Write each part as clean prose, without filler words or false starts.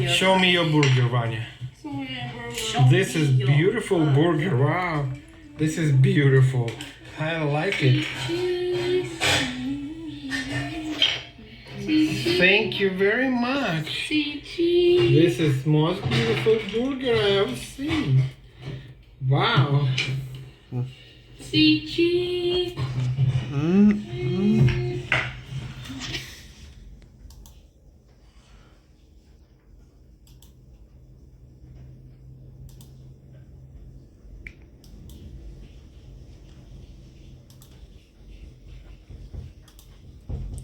Show me your burger, Vanya. This is beautiful burger. Wow. This is beautiful. I like it. Thank you very much. This is most beautiful burger I have seen. Wow. See cheese.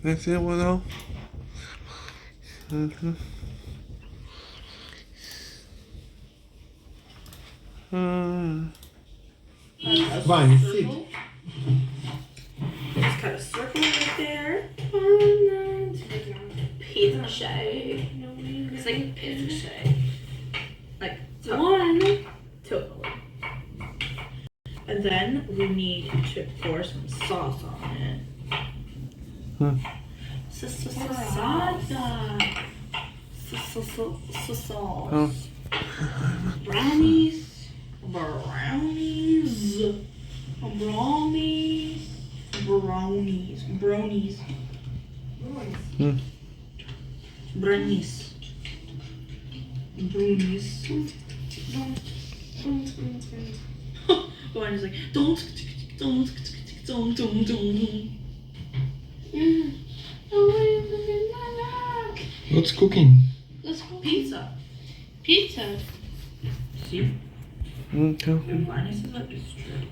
Let's see what else. Vanya, sit. Just cut a circle right there. To make it a pizza. It's like a pizza. Like one. Totally. And then we need to pour some sauce on it. Sauce. Brownies. One is like don't. What's cooking? Let's go pizza. Pizza. See? Okay. Minus is like it's true.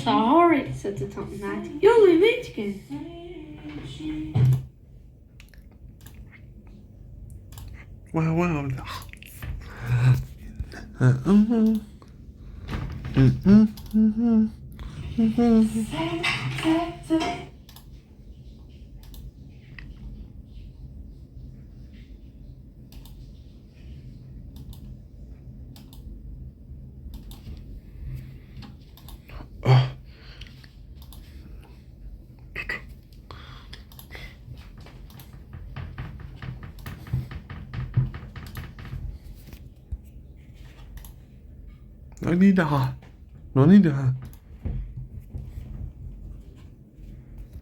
Sorry, said the top night. You're my mate again. Wow. Nó đi đò.